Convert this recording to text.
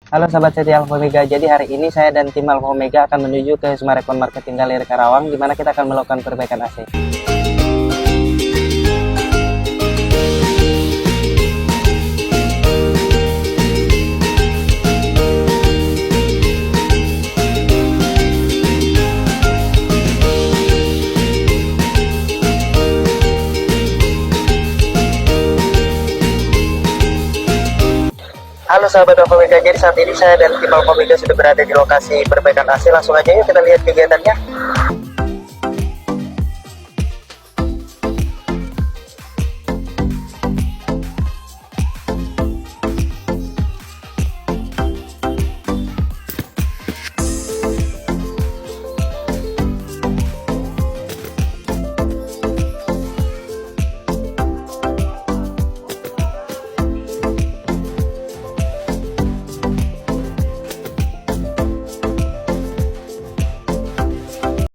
Halo sahabat setia Alfa Omega, jadi hari ini saya dan tim Alfa Omega akan menuju ke Sumarekon Marketing Galeri Karawang, di mana kita akan melakukan perbaikan AC. Halo sahabat Alfa Omega, jadi saat ini saya dan tim Alfa Omega sudah berada di lokasi perbaikan AC. Langsung aja yuk kita lihat kegiatannya.